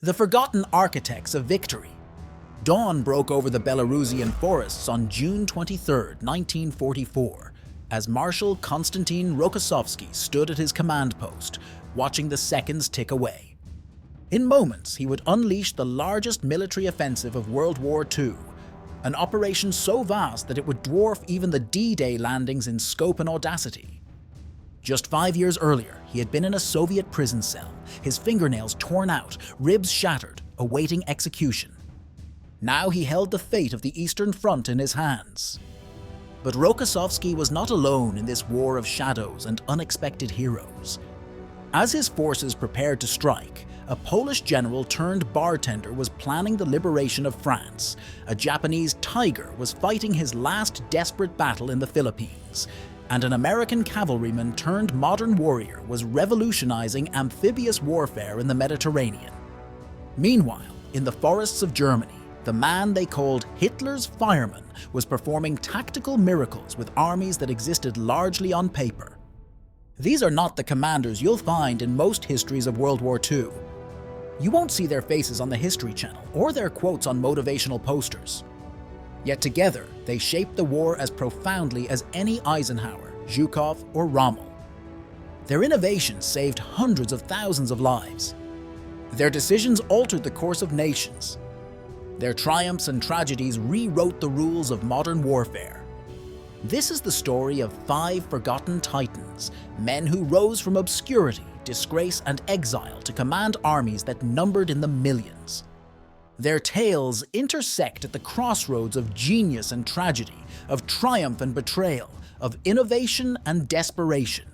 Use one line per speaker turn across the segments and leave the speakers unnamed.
The forgotten architects of victory. Dawn broke over the Belarusian forests on June 23, 1944, as Marshal Konstantin Rokossovsky stood at his command post, watching the seconds tick away. In moments, he would unleash the largest military offensive of World War II, an operation so vast that it would dwarf even the D-Day landings in scope and audacity. Just 5 years earlier, he had been in a Soviet prison cell, his fingernails torn out, ribs shattered, awaiting execution. Now he held the fate of the Eastern Front in his hands. But Rokossovsky was not alone in this war of shadows and unexpected heroes. As his forces prepared to strike, a Polish general turned bartender was planning the liberation of France. A Japanese tiger was fighting his last desperate battle in the Philippines. And an American cavalryman turned modern warrior was revolutionizing amphibious warfare in the Mediterranean. Meanwhile, in the forests of Germany, the man they called Hitler's Fireman was performing tactical miracles with armies that existed largely on paper. These are not the commanders you'll find in most histories of World War II. You won't see their faces on the History Channel or their quotes on motivational posters. Yet together, they shaped the war as profoundly as any Eisenhower, Zhukov, or Rommel. Their innovations saved hundreds of thousands of lives. Their decisions altered the course of nations. Their triumphs and tragedies rewrote the rules of modern warfare. This is the story of 5 forgotten titans, men who rose from obscurity, disgrace, and exile to command armies that numbered in the millions. Their tales intersect at the crossroads of genius and tragedy, of triumph and betrayal, of innovation and desperation.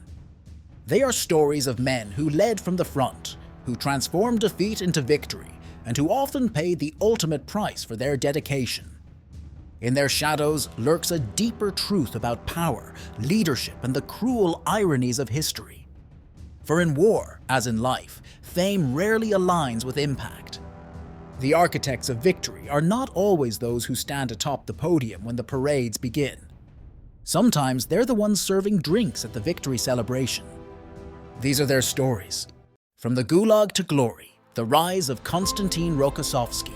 They are stories of men who led from the front, who transformed defeat into victory, and who often paid the ultimate price for their dedication. In their shadows lurks a deeper truth about power, leadership, and the cruel ironies of history. For in war, as in life, fame rarely aligns with impact. The architects of victory are not always those who stand atop the podium when the parades begin. Sometimes they're the ones serving drinks at the victory celebration. These are their stories. From the Gulag to glory, the rise of Konstantin Rokossovsky.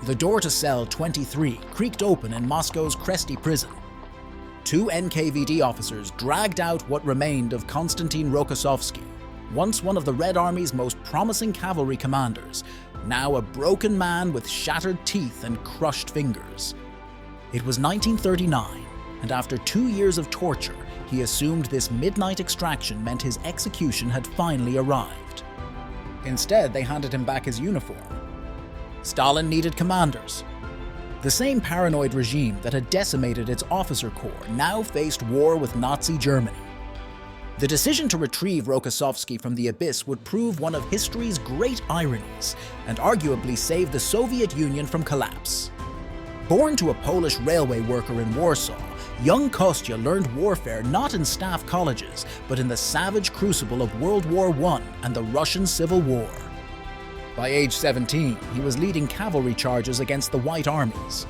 The door to cell 23 creaked open in Moscow's Kresty prison. 2 NKVD officers dragged out what remained of Konstantin Rokossovsky, once one of the Red Army's most promising cavalry commanders, now a broken man with shattered teeth and crushed fingers. It was 1939, and after 2 years of torture, he assumed this midnight extraction meant his execution had finally arrived. Instead, they handed him back his uniform. Stalin needed commanders. The same paranoid regime that had decimated its officer corps now faced war with Nazi Germany. The decision to retrieve Rokossovsky from the abyss would prove one of history's great ironies and arguably save the Soviet Union from collapse. Born to a Polish railway worker in Warsaw, young Kostya learned warfare not in staff colleges, but in the savage crucible of World War I and the Russian Civil War. By age 17, he was leading cavalry charges against the White Armies.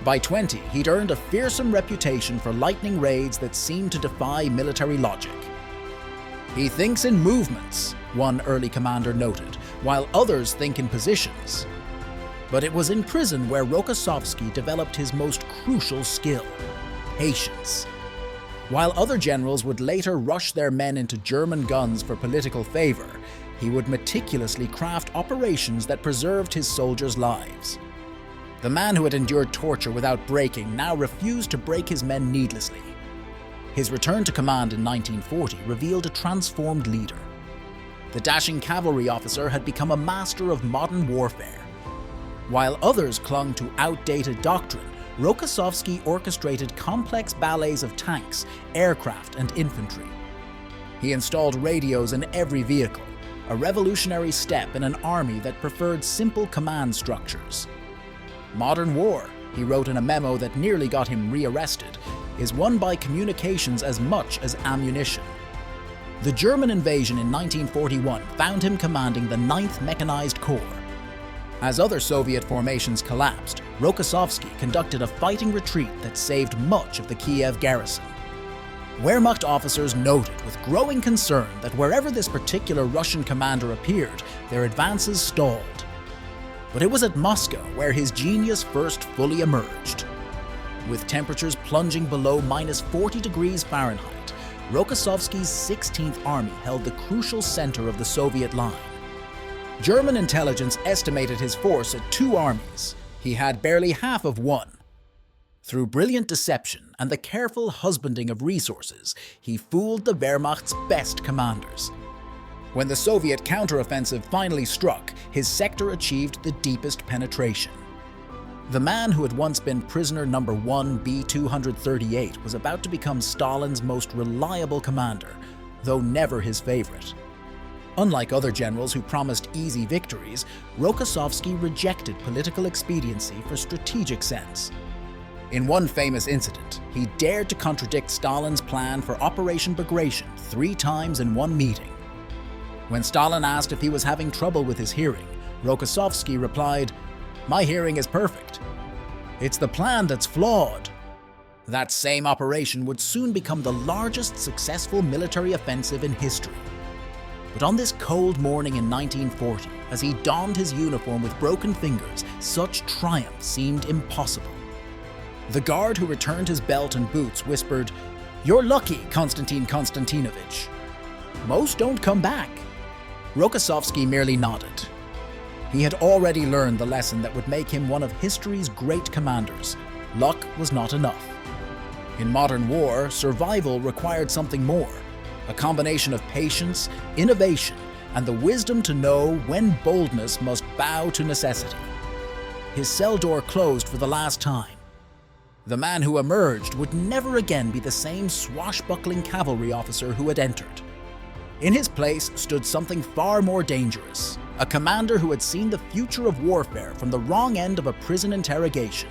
By 20, he'd earned a fearsome reputation for lightning raids that seemed to defy military logic. "He thinks in movements," one early commander noted, while others think in positions. But it was in prison where Rokossovsky developed his most crucial skill: patience. While other generals would later rush their men into German guns for political favor, he would meticulously craft operations that preserved his soldiers' lives. The man who had endured torture without breaking now refused to break his men needlessly. His return to command in 1940 revealed a transformed leader. The dashing cavalry officer had become a master of modern warfare. While others clung to outdated doctrine, Rokossovsky orchestrated complex ballets of tanks, aircraft, and infantry. He installed radios in every vehicle, a revolutionary step in an army that preferred simple command structures. "Modern war," he wrote in a memo that nearly got him rearrested, "is won by communications as much as ammunition." The German invasion in 1941 found him commanding the 9th Mechanized Corps. As other Soviet formations collapsed, Rokossovsky conducted a fighting retreat that saved much of the Kiev garrison. Wehrmacht officers noted with growing concern that wherever this particular Russian commander appeared, their advances stalled. But it was at Moscow where his genius first fully emerged. With temperatures plunging below -40 degrees Fahrenheit, Rokossovsky's 16th Army held the crucial center of the Soviet line. German intelligence estimated his force at 2 armies. He had barely half of one. Through brilliant deception and the careful husbanding of resources, he fooled the Wehrmacht's best commanders. When the Soviet counteroffensive finally struck, his sector achieved the deepest penetration. The man who had once been prisoner number 1 B-238 was about to become Stalin's most reliable commander, though never his favorite. Unlike other generals who promised easy victories, Rokossovsky rejected political expediency for strategic sense. In one famous incident, he dared to contradict Stalin's plan for Operation BGRation 3 times in one meeting. When Stalin asked if he was having trouble with his hearing, Rokossovsky replied, "My hearing is perfect. It's the plan that's flawed." That same operation would soon become the largest successful military offensive in history. But on this cold morning in 1940, as he donned his uniform with broken fingers, such triumph seemed impossible. The guard who returned his belt and boots whispered, "You're lucky, Konstantin Konstantinovich. Most don't come back." Rokossovsky merely nodded. He had already learned the lesson that would make him one of history's great commanders. Luck was not enough. In modern war, survival required something more, a combination of patience, innovation, and the wisdom to know when boldness must bow to necessity. His cell door closed for the last time. The man who emerged would never again be the same swashbuckling cavalry officer who had entered. In his place stood something far more dangerous, a commander who had seen the future of warfare from the wrong end of a prison interrogation.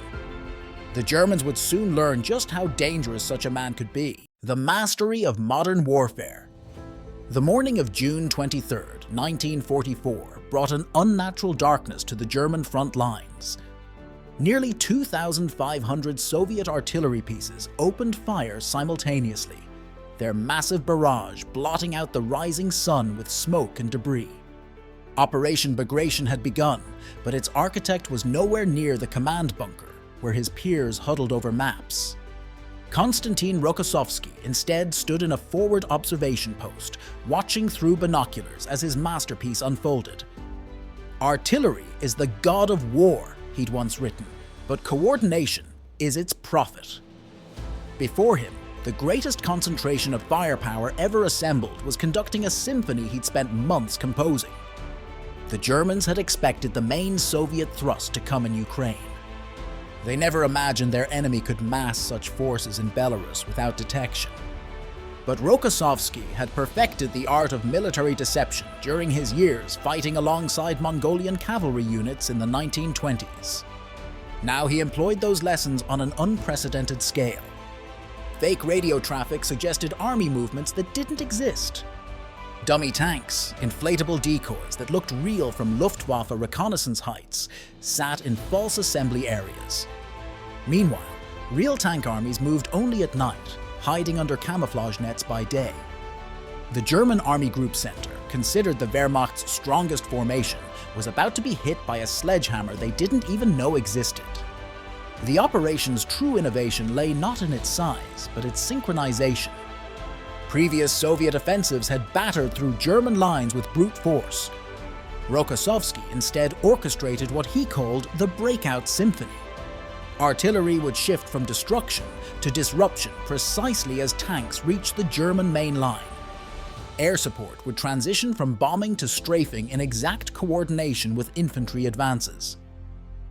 The Germans would soon learn just how dangerous such a man could be. The mastery of modern warfare. The morning of June 23, 1944, brought an unnatural darkness to the German front lines. Nearly 2,500 Soviet artillery pieces opened fire simultaneously, their massive barrage blotting out the rising sun with smoke and debris. Operation BGRation had begun, but its architect was nowhere near the command bunker, where his peers huddled over maps. Konstantin Rokossovsky instead stood in a forward observation post, watching through binoculars as his masterpiece unfolded. "Artillery is the god of war," he'd once written, "but coordination is its prophet." Before him, the greatest concentration of firepower ever assembled was conducting a symphony he'd spent months composing. The Germans had expected the main Soviet thrust to come in Ukraine. They never imagined their enemy could mass such forces in Belarus without detection. But Rokossovsky had perfected the art of military deception during his years fighting alongside Mongolian cavalry units in the 1920s. Now he employed those lessons on an unprecedented scale. Fake radio traffic suggested army movements that didn't exist. Dummy tanks, inflatable decoys that looked real from Luftwaffe reconnaissance heights, sat in false assembly areas. Meanwhile, real tank armies moved only at night, hiding under camouflage nets by day. The German Army Group Center, considered the Wehrmacht's strongest formation, was about to be hit by a sledgehammer they didn't even know existed. The operation's true innovation lay not in its size, but its synchronization. Previous Soviet offensives had battered through German lines with brute force. Rokossovsky instead orchestrated what he called the breakout symphony. Artillery would shift from destruction to disruption precisely as tanks reached the German main line. Air support would transition from bombing to strafing in exact coordination with infantry advances.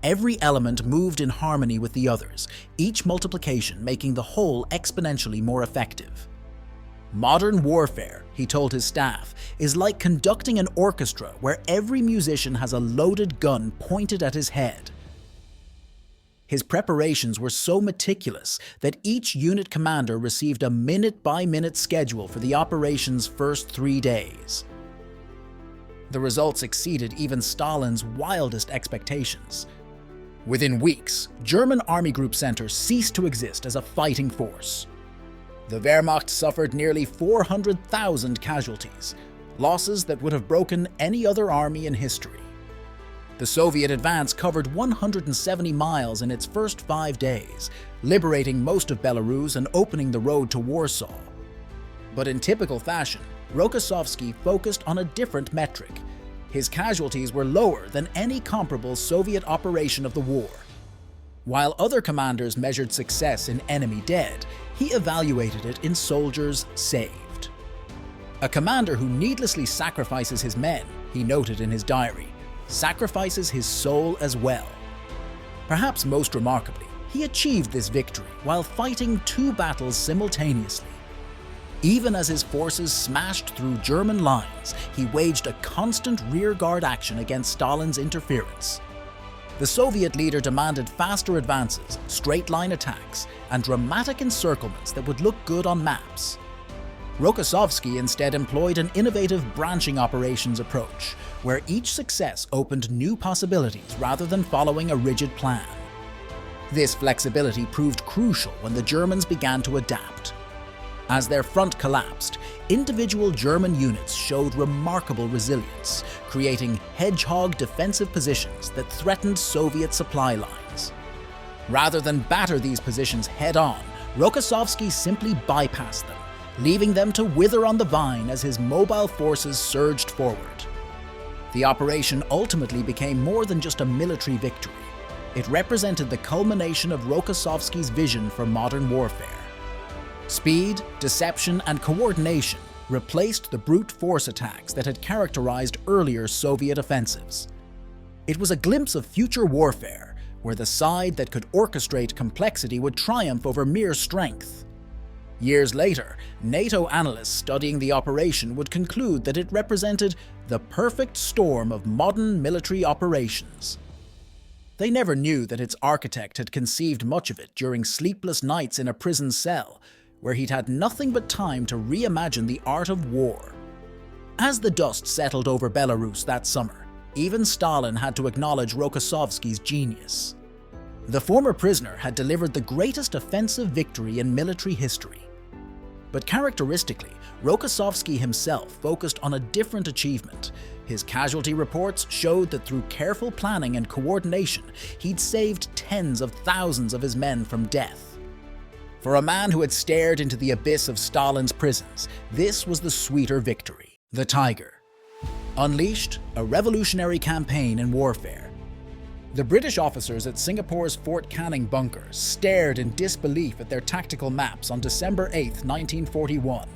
Every element moved in harmony with the others, each multiplication making the whole exponentially more effective. "Modern warfare," he told his staff, "is like conducting an orchestra where every musician has a loaded gun pointed at his head." His preparations were so meticulous that each unit commander received a minute-by-minute schedule for the operation's first 3 days. The results exceeded even Stalin's wildest expectations. Within weeks, German Army Group Center ceased to exist as a fighting force. The Wehrmacht suffered nearly 400,000 casualties, losses that would have broken any other army in history. The Soviet advance covered 170 miles in its first 5 days, liberating most of Belarus and opening the road to Warsaw. But in typical fashion, Rokossovsky focused on a different metric. His casualties were lower than any comparable Soviet operation of the war. While other commanders measured success in enemy dead, he evaluated it in soldiers saved. A commander who needlessly sacrifices his men, he noted in his diary, sacrifices his soul as well. Perhaps most remarkably, he achieved this victory while fighting 2 battles simultaneously. Even as his forces smashed through German lines, he waged a constant rearguard action against Stalin's interference. The Soviet leader demanded faster advances, straight-line attacks, and dramatic encirclements that would look good on maps. Rokossovsky instead employed an innovative branching operations approach, where each success opened new possibilities rather than following a rigid plan. This flexibility proved crucial when the Germans began to adapt. As their front collapsed, individual German units showed remarkable resilience, creating hedgehog defensive positions that threatened Soviet supply lines. Rather than batter these positions head-on, Rokossovsky simply bypassed them, leaving them to wither on the vine as his mobile forces surged forward. The operation ultimately became more than just a military victory. It represented the culmination of Rokossovsky's vision for modern warfare. Speed, deception, and coordination replaced the brute force attacks that had characterized earlier Soviet offensives. It was a glimpse of future warfare, where the side that could orchestrate complexity would triumph over mere strength. Years later, NATO analysts studying the operation would conclude that it represented the perfect storm of modern military operations. They never knew that its architect had conceived much of it during sleepless nights in a prison cell, where he'd had nothing but time to reimagine the art of war. As the dust settled over Belarus that summer, even Stalin had to acknowledge Rokossovsky's genius. The former prisoner had delivered the greatest offensive victory in military history. But characteristically, Rokossovsky himself focused on a different achievement. His casualty reports showed that through careful planning and coordination, he'd saved tens of thousands of his men from death. For a man who had stared into the abyss of Stalin's prisons, this was the sweeter victory. The Tiger unleashed a revolutionary campaign in warfare. The British officers at Singapore's Fort Canning bunker stared in disbelief at their tactical maps on December 8, 1941.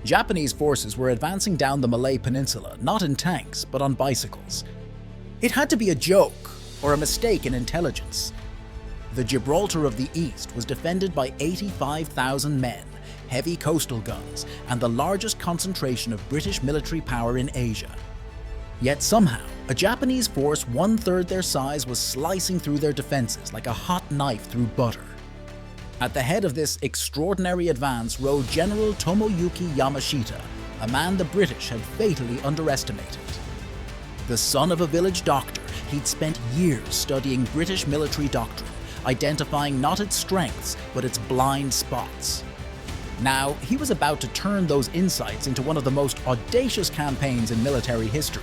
Japanese forces were advancing down the Malay Peninsula, not in tanks, but on bicycles. It had to be a joke or a mistake in intelligence. The Gibraltar of the East was defended by 85,000 men, heavy coastal guns, and the largest concentration of British military power in Asia. Yet somehow, a Japanese force 1/3 their size was slicing through their defenses like a hot knife through butter. At the head of this extraordinary advance rode General Tomoyuki Yamashita, a man the British had fatally underestimated. The son of a village doctor, he'd spent years studying British military doctrine, identifying not its strengths, but its blind spots. Now, he was about to turn those insights into one of the most audacious campaigns in military history.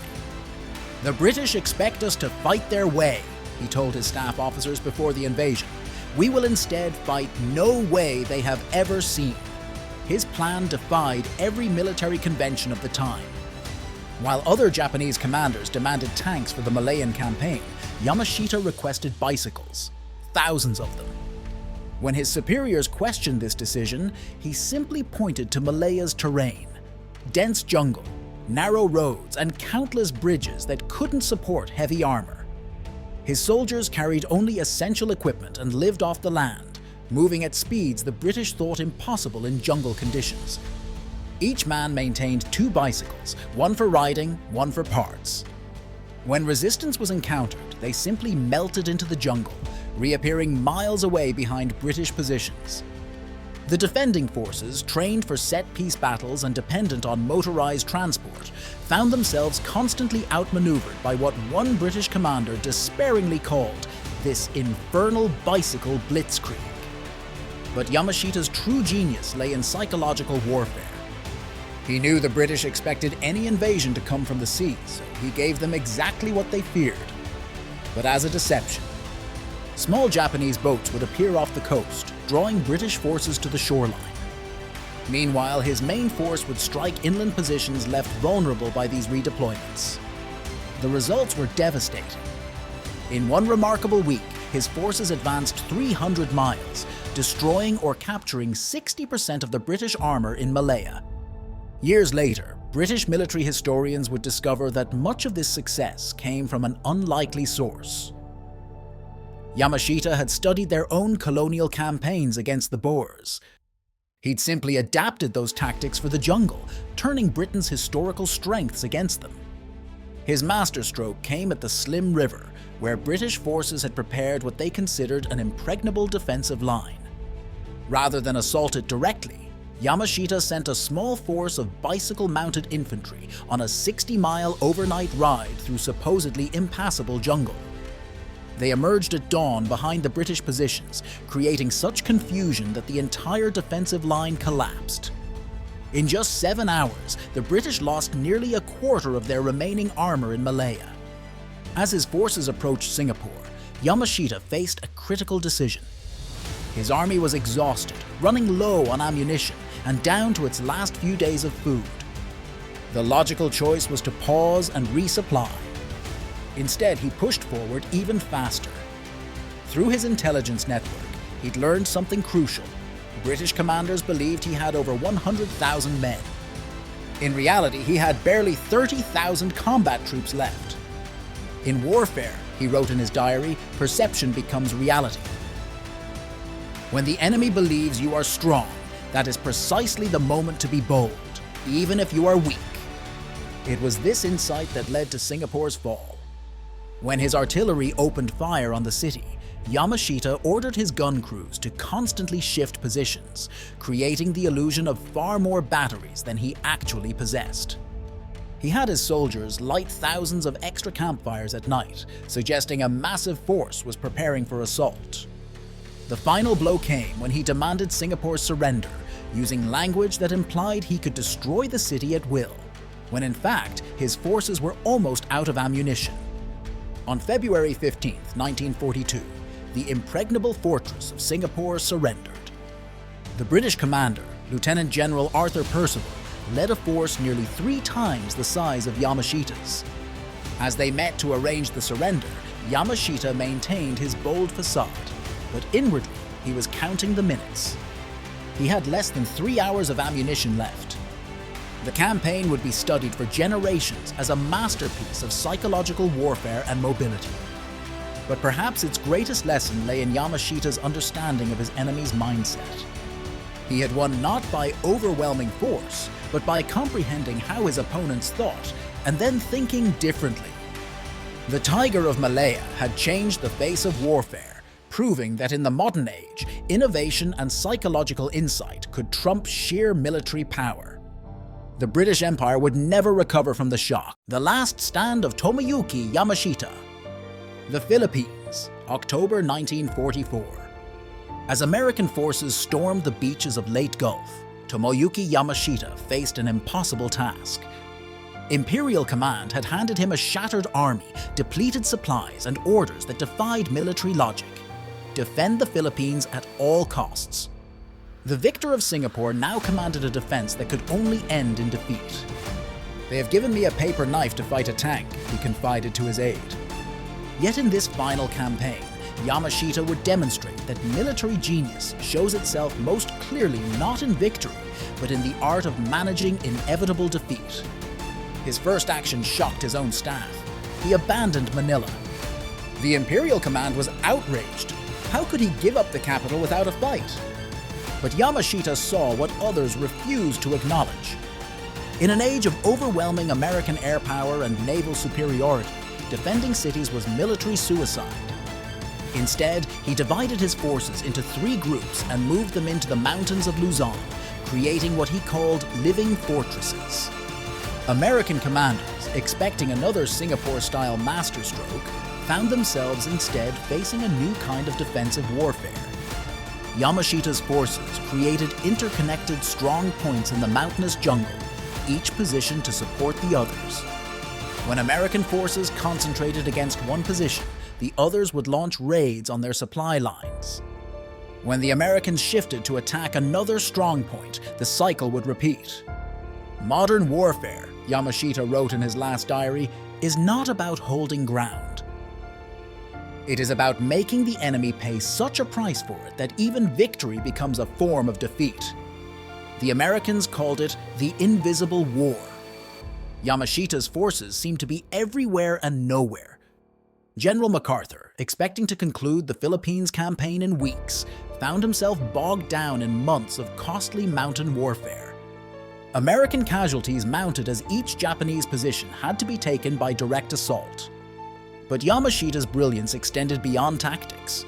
"The British expect us to fight their way," he told his staff officers before the invasion. "We will instead fight no way they have ever seen." His plan defied every military convention of the time. While other Japanese commanders demanded tanks for the Malayan campaign, Yamashita requested bicycles. Thousands of them. When his superiors questioned this decision, he simply pointed to Malaya's terrain: dense jungle, narrow roads, and countless bridges that couldn't support heavy armor. His soldiers carried only essential equipment and lived off the land, moving at speeds the British thought impossible in jungle conditions. Each man maintained 2 bicycles, one for riding, one for parts. When resistance was encountered, they simply melted into the jungle, reappearing miles away behind British positions. The defending forces, trained for set-piece battles and dependent on motorized transport, found themselves constantly outmaneuvered by what one British commander despairingly called this infernal bicycle blitzkrieg. But Yamashita's true genius lay in psychological warfare. He knew the British expected any invasion to come from the sea, so he gave them exactly what they feared, but as a deception. Small Japanese boats would appear off the coast, drawing British forces to the shoreline. Meanwhile, his main force would strike inland positions left vulnerable by these redeployments. The results were devastating. In one remarkable week, his forces advanced 300 miles, destroying or capturing 60% of the British armor in Malaya. Years later, British military historians would discover that much of this success came from an unlikely source. Yamashita had studied their own colonial campaigns against the Boers. He'd simply adapted those tactics for the jungle, turning Britain's historical strengths against them. His masterstroke came at the Slim River, where British forces had prepared what they considered an impregnable defensive line. Rather than assault it directly, Yamashita sent a small force of bicycle-mounted infantry on a 60-mile overnight ride through supposedly impassable jungle. They emerged at dawn behind the British positions, creating such confusion that the entire defensive line collapsed. In just 7 hours, the British lost nearly a quarter of their remaining armor in Malaya. As his forces approached Singapore, Yamashita faced a critical decision. His army was exhausted, running low on ammunition, and down to its last few days of food. The logical choice was to pause and resupply. Instead, he pushed forward even faster. Through his intelligence network, he'd learned something crucial. British commanders believed he had over 100,000 men. In reality, he had barely 30,000 combat troops left. In warfare, he wrote in his diary, perception becomes reality. When the enemy believes you are strong, that is precisely the moment to be bold, even if you are weak. It was this insight that led to Singapore's fall. When his artillery opened fire on the city, Yamashita ordered his gun crews to constantly shift positions, creating the illusion of far more batteries than he actually possessed. He had his soldiers light thousands of extra campfires at night, suggesting a massive force was preparing for assault. The final blow came when he demanded Singapore's surrender, using language that implied he could destroy the city at will, when in fact his forces were almost out of ammunition. On February 15, 1942, the impregnable fortress of Singapore surrendered. The British commander, Lieutenant General Arthur Percival, led a force nearly 3 times the size of Yamashita's. As they met to arrange the surrender, Yamashita maintained his bold facade, but inwardly he was counting the minutes. He had less than 3 hours of ammunition left. The campaign would be studied for generations as a masterpiece of psychological warfare and mobility. But perhaps its greatest lesson lay in Yamashita's understanding of his enemy's mindset. He had won not by overwhelming force, but by comprehending how his opponents thought and then thinking differently. The Tiger of Malaya had changed the face of warfare, proving that in the modern age, innovation and psychological insight could trump sheer military power. The British Empire would never recover from the shock. The last stand of Tomoyuki Yamashita. The Philippines, October 1944. As American forces stormed the beaches of Leyte Gulf, Tomoyuki Yamashita faced an impossible task. Imperial command had handed him a shattered army, depleted supplies, and orders that defied military logic. Defend the Philippines at all costs. The victor of Singapore now commanded a defense that could only end in defeat. "They have given me a paper knife to fight a tank," he confided to his aide. Yet in this final campaign, Yamashita would demonstrate that military genius shows itself most clearly not in victory, but in the art of managing inevitable defeat. His first action shocked his own staff. He abandoned Manila. The Imperial command was outraged. How could he give up the capital without a fight? But Yamashita saw what others refused to acknowledge. In an age of overwhelming American air power and naval superiority, defending cities was military suicide. Instead, he divided his forces into 3 groups and moved them into the mountains of Luzon, creating what he called living fortresses. American commanders, expecting another Singapore-style masterstroke, found themselves instead facing a new kind of defensive warfare. Yamashita's forces created interconnected strong points in the mountainous jungle, each positioned to support the others. When American forces concentrated against one position, the others would launch raids on their supply lines. When the Americans shifted to attack another strong point, the cycle would repeat. Modern warfare, Yamashita wrote in his last diary, is not about holding ground. It is about making the enemy pay such a price for it that even victory becomes a form of defeat. The Americans called it the Invisible War. Yamashita's forces seemed to be everywhere and nowhere. General MacArthur, expecting to conclude the Philippines campaign in weeks, found himself bogged down in months of costly mountain warfare. American casualties mounted as each Japanese position had to be taken by direct assault. But Yamashita's brilliance extended beyond tactics.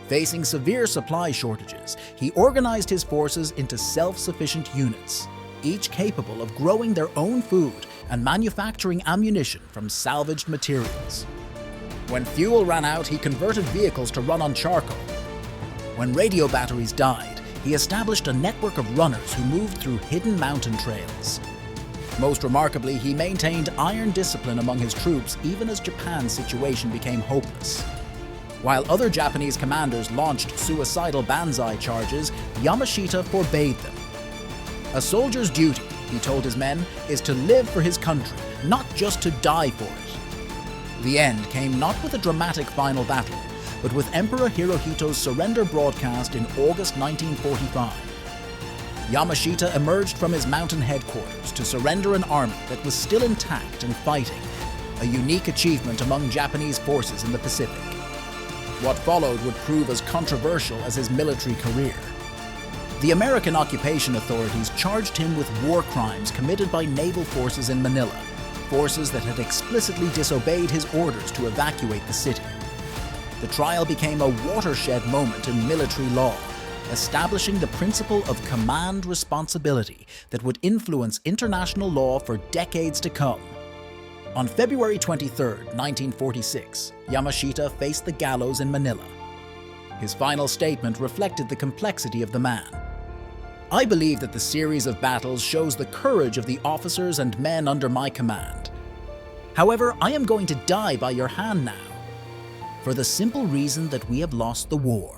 Facing severe supply shortages, he organized his forces into self-sufficient units, each capable of growing their own food and manufacturing ammunition from salvaged materials. When fuel ran out, he converted vehicles to run on charcoal. When radio batteries died, he established a network of runners who moved through hidden mountain trails. Most remarkably, he maintained iron discipline among his troops even as Japan's situation became hopeless. While other Japanese commanders launched suicidal banzai charges, Yamashita forbade them. A soldier's duty, he told his men, is to live for his country, not just to die for it. The end came not with a dramatic final battle, but with Emperor Hirohito's surrender broadcast in August 1945. Yamashita emerged from his mountain headquarters to surrender an army that was still intact and fighting, a unique achievement among Japanese forces in the Pacific. What followed would prove as controversial as his military career. The American occupation authorities charged him with war crimes committed by naval forces in Manila, forces that had explicitly disobeyed his orders to evacuate the city. The trial became a watershed moment in military law, establishing the principle of command responsibility that would influence international law for decades to come. On February 23, 1946, Yamashita faced the gallows in Manila. His final statement reflected the complexity of the man. I believe that the series of battles shows the courage of the officers and men under my command. However, I am going to die by your hand now, for the simple reason that we have lost the war.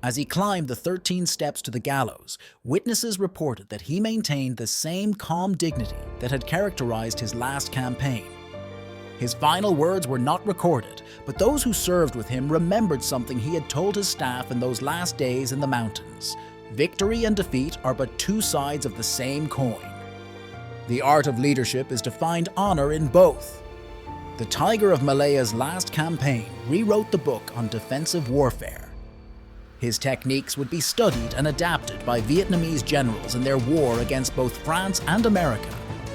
As he climbed the 13 steps to the gallows, witnesses reported that he maintained the same calm dignity that had characterized his last campaign. His final words were not recorded, but those who served with him remembered something he had told his staff in those last days in the mountains. Victory and defeat are but two sides of the same coin. The art of leadership is to find honor in both. The Tiger of Malaya's last campaign rewrote the book on defensive warfare. His techniques would be studied and adapted by Vietnamese generals in their war against both France and America,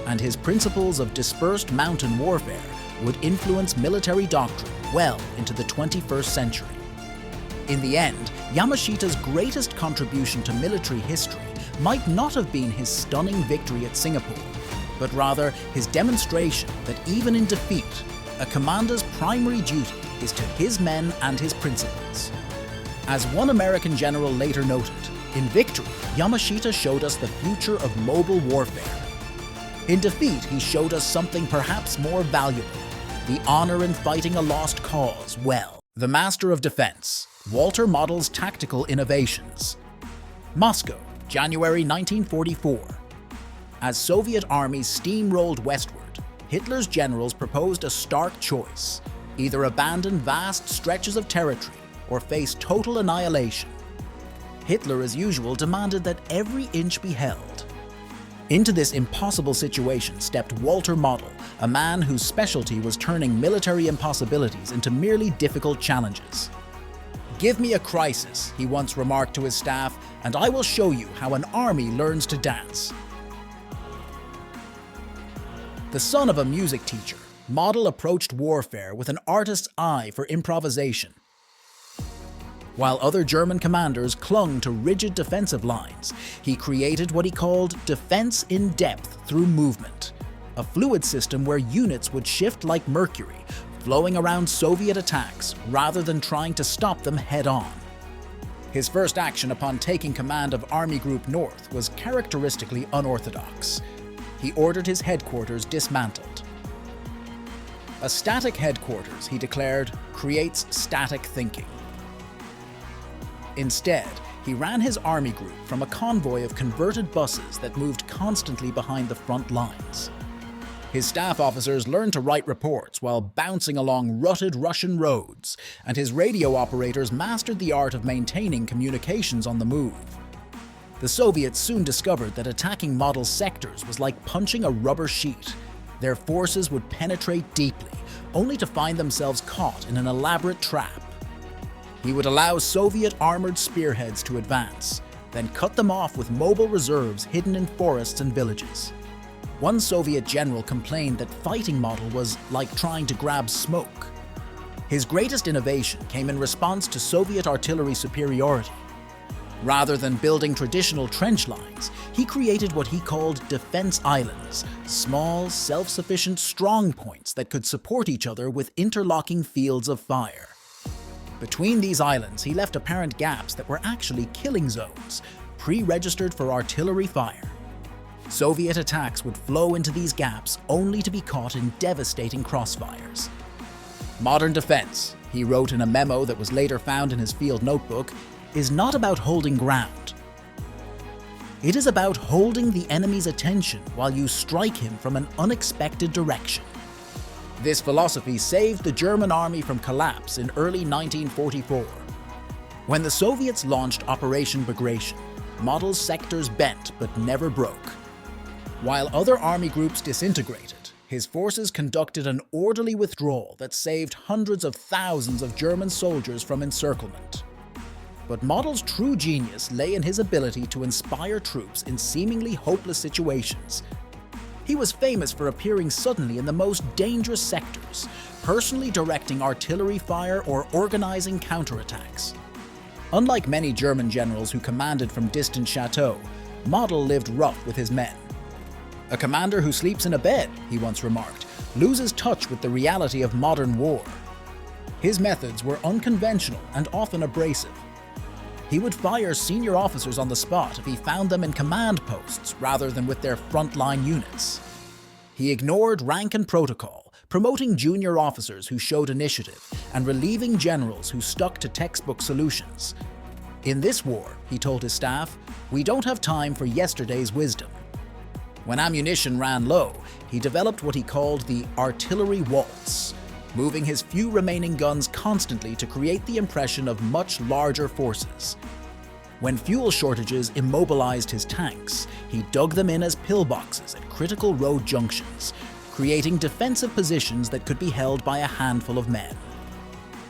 and his principles of dispersed mountain warfare would influence military doctrine well into the 21st century. In the end, Yamashita's greatest contribution to military history might not have been his stunning victory at Singapore, but rather his demonstration that even in defeat, a commander's primary duty is to his men and his principles. As one American general later noted, in victory, Yamashita showed us the future of mobile warfare. In defeat, he showed us something perhaps more valuable, the honor in fighting a lost cause well. The Master of Defense, Walter Model's Tactical Innovations. Moscow, January 1944. As Soviet armies steamrolled westward, Hitler's generals proposed a stark choice: either abandon vast stretches of territory or face total annihilation. Hitler, as usual, demanded that every inch be held. Into this impossible situation stepped Walter Model, a man whose specialty was turning military impossibilities into merely difficult challenges. "Give me a crisis," he once remarked to his staff, "and I will show you how an army learns to dance." The son of a music teacher, Model approached warfare with an artist's eye for improvisation. While other German commanders clung to rigid defensive lines, he created what he called defense in depth through movement, a fluid system where units would shift like mercury, flowing around Soviet attacks rather than trying to stop them head-on. His first action upon taking command of Army Group North was characteristically unorthodox. He ordered his headquarters dismantled. A static headquarters, he declared, creates static thinking. Instead, he ran his army group from a convoy of converted buses that moved constantly behind the front lines. His staff officers learned to write reports while bouncing along rutted Russian roads, and his radio operators mastered the art of maintaining communications on the move. The Soviets soon discovered that attacking Model's sectors was like punching a rubber sheet. Their forces would penetrate deeply, only to find themselves caught in an elaborate trap. He would allow Soviet armored spearheads to advance, then cut them off with mobile reserves hidden in forests and villages. One Soviet general complained that fighting Model was like trying to grab smoke. His greatest innovation came in response to Soviet artillery superiority. Rather than building traditional trench lines, he created what he called defense islands, small, self-sufficient strong points that could support each other with interlocking fields of fire. Between these islands, he left apparent gaps that were actually killing zones, pre-registered for artillery fire. Soviet attacks would flow into these gaps only to be caught in devastating crossfires. Modern defense, he wrote in a memo that was later found in his field notebook, is not about holding ground. It is about holding the enemy's attention while you strike him from an unexpected direction. This philosophy saved the German army from collapse in early 1944. When the Soviets launched Operation BGRation, Model's sectors bent but never broke. While other army groups disintegrated, his forces conducted an orderly withdrawal that saved hundreds of thousands of German soldiers from encirclement. But Model's true genius lay in his ability to inspire troops in seemingly hopeless situations. He was famous for appearing suddenly in the most dangerous sectors, personally directing artillery fire or organizing counterattacks. Unlike many German generals who commanded from distant chateaux, Model lived rough with his men. "A commander who sleeps in a bed," he once remarked, "loses touch with the reality of modern war." His methods were unconventional and often abrasive. He would fire senior officers on the spot if he found them in command posts rather than with their frontline units. He ignored rank and protocol, promoting junior officers who showed initiative and relieving generals who stuck to textbook solutions. "In this war," he told his staff, "we don't have time for yesterday's wisdom." When ammunition ran low, he developed what he called the artillery waltz, moving his few remaining guns constantly to create the impression of much larger forces. When fuel shortages immobilized his tanks, he dug them in as pillboxes at critical road junctions, creating defensive positions that could be held by a handful of men.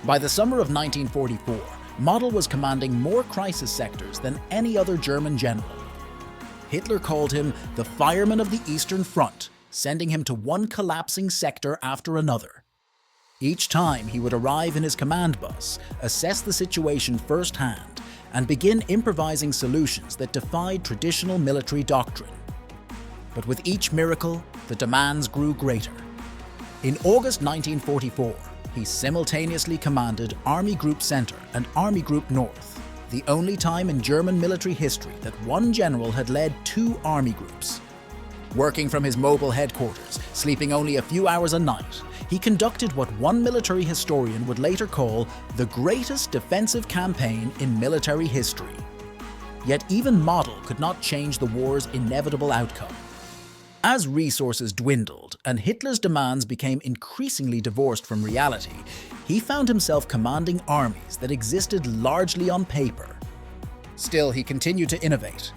By the summer of 1944, Model was commanding more crisis sectors than any other German general. Hitler called him the Fireman of the Eastern Front, sending him to one collapsing sector after another. Each time he would arrive in his command bus, assess the situation firsthand, and begin improvising solutions that defied traditional military doctrine. But with each miracle, the demands grew greater. In August 1944, he simultaneously commanded Army Group Center and Army Group North, the only time in German military history that one general had led two army groups. Working from his mobile headquarters, sleeping only a few hours a night, he conducted what one military historian would later call the greatest defensive campaign in military history. Yet even Model could not change the war's inevitable outcome. As resources dwindled and Hitler's demands became increasingly divorced from reality, he found himself commanding armies that existed largely on paper. Still, he continued to innovate.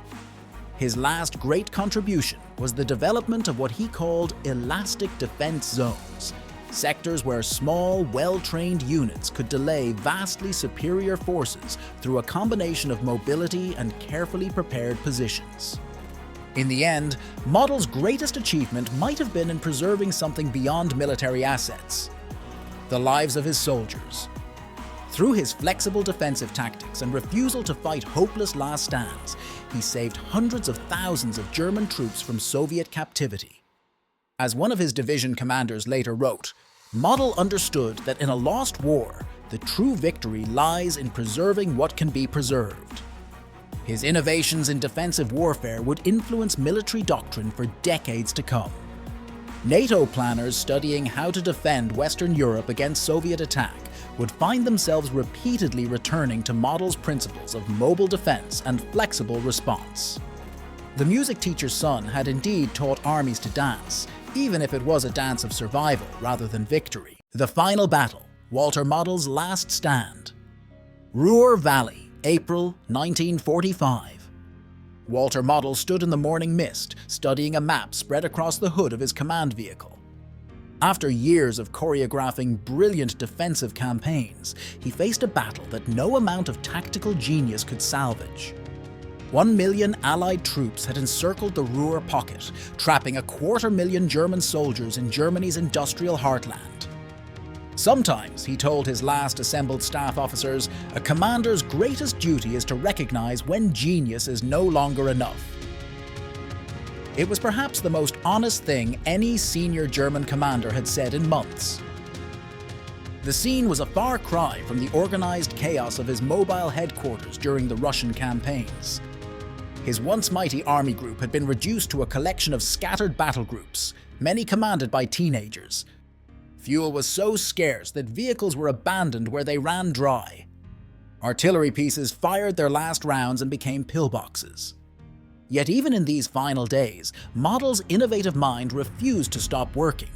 His last great contribution was the development of what he called elastic defense zones, sectors where small, well-trained units could delay vastly superior forces through a combination of mobility and carefully prepared positions. In the end, Model's greatest achievement might have been in preserving something beyond military assets: the lives of his soldiers. Through his flexible defensive tactics and refusal to fight hopeless last stands, he saved hundreds of thousands of German troops from Soviet captivity. As one of his division commanders later wrote, Model understood that in a lost war, the true victory lies in preserving what can be preserved. His innovations in defensive warfare would influence military doctrine for decades to come. NATO planners studying how to defend Western Europe against Soviet attack would find themselves repeatedly returning to Model's principles of mobile defense and flexible response. The music teacher's son had indeed taught armies to dance, even if it was a dance of survival rather than victory. The final battle, Walter Model's last stand. Ruhr Valley, April 1945. Walter Model stood in the morning mist, studying a map spread across the hood of his command vehicle. After years of choreographing brilliant defensive campaigns, he faced a battle that no amount of tactical genius could salvage. 1 million Allied troops had encircled the Ruhr pocket, trapping 250,000 German soldiers in Germany's industrial heartland. Sometimes, he told his last assembled staff officers, a commander's greatest duty is to recognize when genius is no longer enough. It was perhaps the most honest thing any senior German commander had said in months. The scene was a far cry from the organized chaos of his mobile headquarters during the Russian campaigns. His once mighty army group had been reduced to a collection of scattered battle groups, many commanded by teenagers. Fuel was so scarce that vehicles were abandoned where they ran dry. Artillery pieces fired their last rounds and became pillboxes. Yet even in these final days, Model's innovative mind refused to stop working.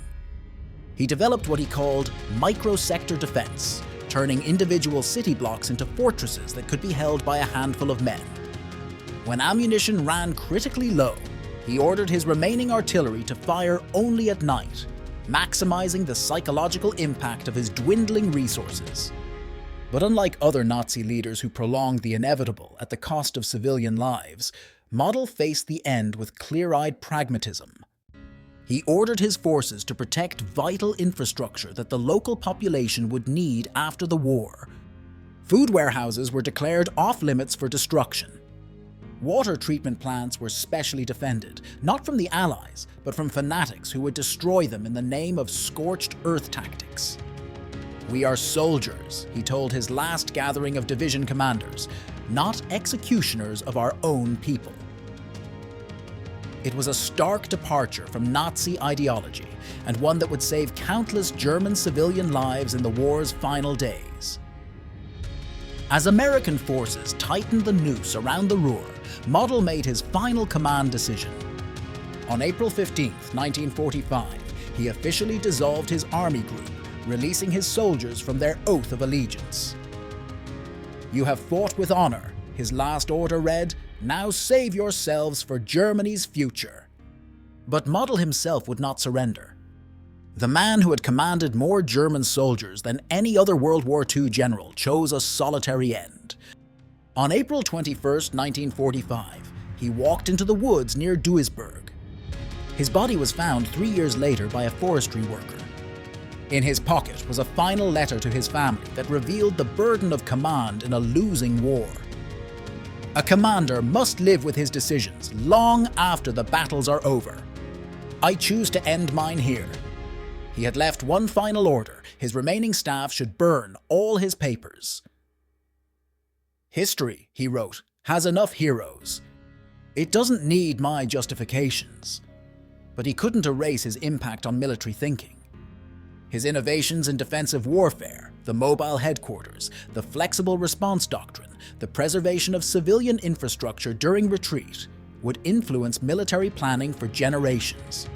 He developed what he called micro-sector defense, turning individual city blocks into fortresses that could be held by a handful of men. When ammunition ran critically low, he ordered his remaining artillery to fire only at night, maximizing the psychological impact of his dwindling resources. But unlike other Nazi leaders who prolonged the inevitable at the cost of civilian lives, Model faced the end with clear-eyed pragmatism. He ordered his forces to protect vital infrastructure that the local population would need after the war. Food warehouses were declared off-limits for destruction. Water treatment plants were specially defended, not from the Allies, but from fanatics who would destroy them in the name of scorched earth tactics. "We are soldiers," he told his last gathering of division commanders, "not executioners of our own people." It was a stark departure from Nazi ideology, and one that would save countless German civilian lives in the war's final days. As American forces tightened the noose around the Ruhr, Model made his final command decision. On April 15, 1945, he officially dissolved his army group, releasing his soldiers from their oath of allegiance. "You have fought with honor," his last order read, "now save yourselves for Germany's future." But Model himself would not surrender. The man who had commanded more German soldiers than any other World War II general chose a solitary end. On April 21, 1945, he walked into the woods near Duisburg. His body was found 3 years later by a forestry worker. In his pocket was a final letter to his family that revealed the burden of command in a losing war. A commander must live with his decisions long after the battles are over. "I choose to end mine here." He had left one final order: his remaining staff should burn all his papers. "History," he wrote, "has enough heroes. It doesn't need my justifications." But he couldn't erase his impact on military thinking. His innovations in defensive warfare, the mobile headquarters, the flexible response doctrine, the preservation of civilian infrastructure during retreat, would influence military planning for generations.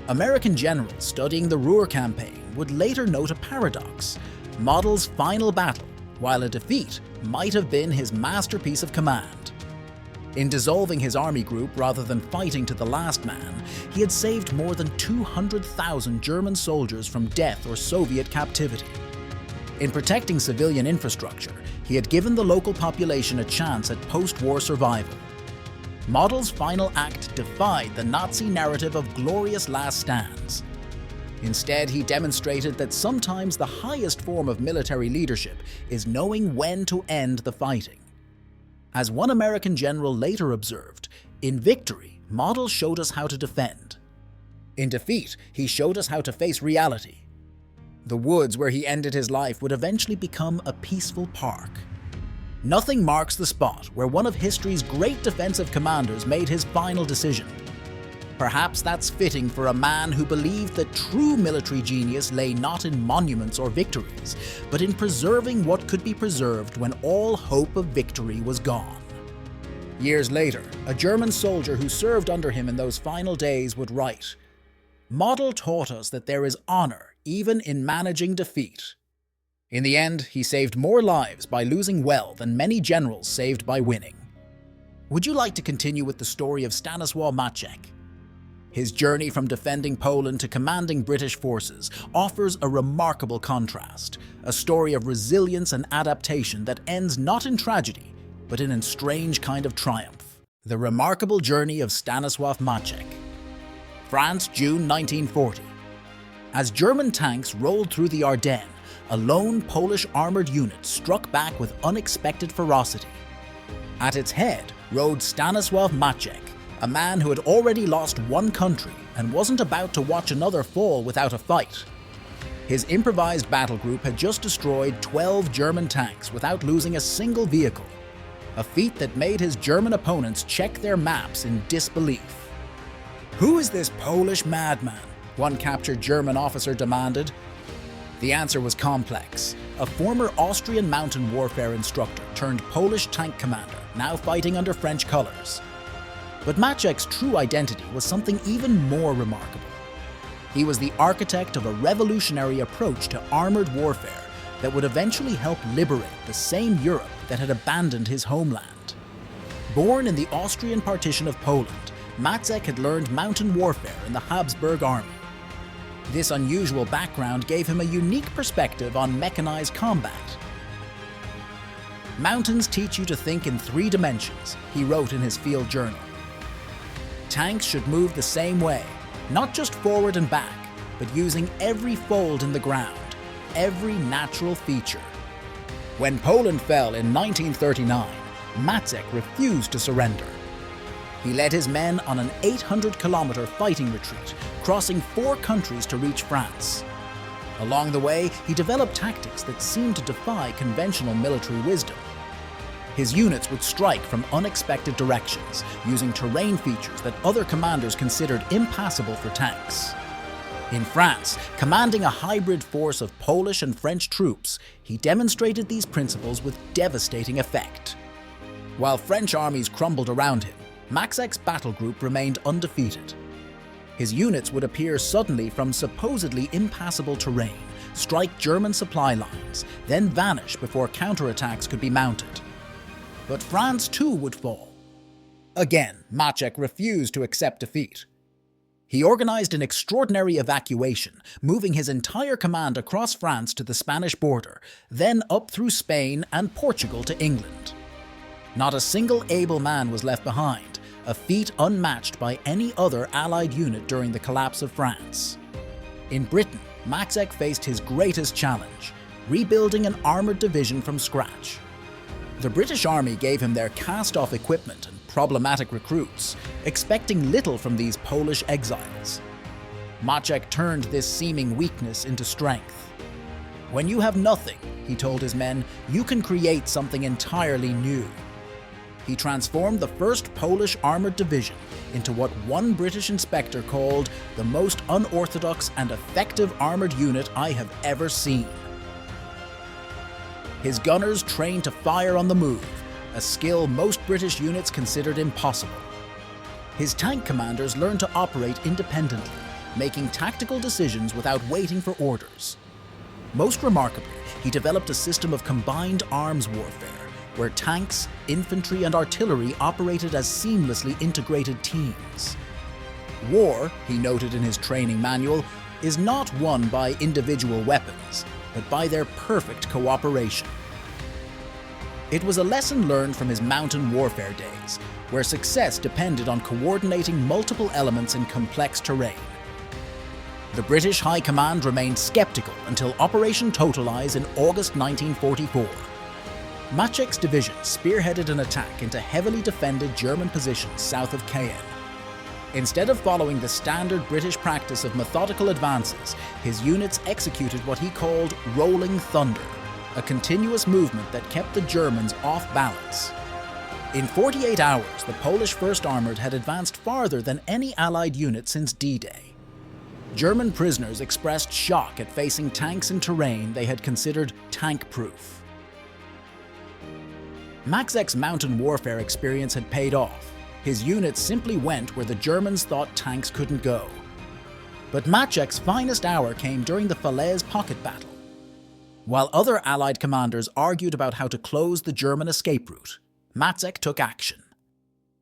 American generals studying the Ruhr campaign would later note a paradox. Model's final battle, while a defeat, might have been his masterpiece of command. In dissolving his army group rather than fighting to the last man, he had saved more than 200,000 German soldiers from death or Soviet captivity. In protecting civilian infrastructure, he had given the local population a chance at post-war survival. Model's final act defied the Nazi narrative of glorious last stands. Instead, he demonstrated that sometimes the highest form of military leadership is knowing when to end the fighting. As one American general later observed, "In victory, Model showed us how to defend. In defeat, he showed us how to face reality." The woods where he ended his life would eventually become a peaceful park. Nothing marks the spot where one of history's great defensive commanders made his final decision. Perhaps that's fitting for a man who believed that true military genius lay not in monuments or victories, but in preserving what could be preserved when all hope of victory was gone. Years later, a German soldier who served under him in those final days would write, "Model taught us that there is honor even in managing defeat." In the end, he saved more lives by losing well than many generals saved by winning. Would you like to continue with the story of Stanisław Maczek? His journey from defending Poland to commanding British forces offers a remarkable contrast, a story of resilience and adaptation that ends not in tragedy, but in a strange kind of triumph. The remarkable journey of Stanisław Maczek. France, June 1940. As German tanks rolled through the Ardennes, a lone Polish armored unit struck back with unexpected ferocity. At its head rode Stanisław Maczek, a man who had already lost one country and wasn't about to watch another fall without a fight. His improvised battle group had just destroyed 12 German tanks without losing a single vehicle, a feat that made his German opponents check their maps in disbelief. "Who is this Polish madman?" one captured German officer demanded. The answer was complex. A former Austrian mountain warfare instructor turned Polish tank commander, now fighting under French colors. But Maczek's true identity was something even more remarkable. He was the architect of a revolutionary approach to armored warfare that would eventually help liberate the same Europe that had abandoned his homeland. Born in the Austrian partition of Poland, Maczek had learned mountain warfare in the Habsburg army. This unusual background gave him a unique perspective on mechanized combat. "Mountains teach you to think in 3 dimensions," he wrote in his field journal. "Tanks should move the same way, not just forward and back, but using every fold in the ground, every natural feature." When Poland fell in 1939, Maczek refused to surrender. He led his men on an 800-kilometer fighting retreat, crossing 4 countries to reach France. Along the way, he developed tactics that seemed to defy conventional military wisdom. His units would strike from unexpected directions, using terrain features that other commanders considered impassable for tanks. In France, commanding a hybrid force of Polish and French troops, he demonstrated these principles with devastating effect. While French armies crumbled around him, Maczek's battle group remained undefeated. His units would appear suddenly from supposedly impassable terrain, strike German supply lines, then vanish before counterattacks could be mounted. But France too would fall. Again, Maczek refused to accept defeat. He organized an extraordinary evacuation, moving his entire command across France to the Spanish border, then up through Spain and Portugal to England. Not a single able man was left behind, a feat unmatched by any other Allied unit during the collapse of France. In Britain, Maczek faced his greatest challenge, rebuilding an armored division from scratch. The British Army gave him their cast-off equipment and problematic recruits, expecting little from these Polish exiles. Maczek turned this seeming weakness into strength. "When you have nothing," he told his men, "you can create something entirely new." He transformed the 1st Polish Armored Division into what one British inspector called the most unorthodox and effective armored unit I have ever seen. His gunners trained to fire on the move, a skill most British units considered impossible. His tank commanders learned to operate independently, making tactical decisions without waiting for orders. Most remarkably, he developed a system of combined arms warfare, where tanks, infantry, and artillery operated as seamlessly integrated teams. "War," he noted in his training manual, "is not won by individual weapons, but by their perfect cooperation." It was a lesson learned from his mountain warfare days, where success depended on coordinating multiple elements in complex terrain. The British High Command remained skeptical until Operation Totalize in August 1944. Maczek's division spearheaded an attack into heavily defended German positions south of Cayenne. Instead of following the standard British practice of methodical advances, his units executed what he called rolling thunder, a continuous movement that kept the Germans off balance. In 48 hours, the Polish First Armoured had advanced farther than any Allied unit since D-Day. German prisoners expressed shock at facing tanks in terrain they had considered tank-proof. Maczek's mountain warfare experience had paid off. His units simply went where the Germans thought tanks couldn't go. But Maczek's finest hour came during the Falaise pocket battle. While other Allied commanders argued about how to close the German escape route, Maczek took action.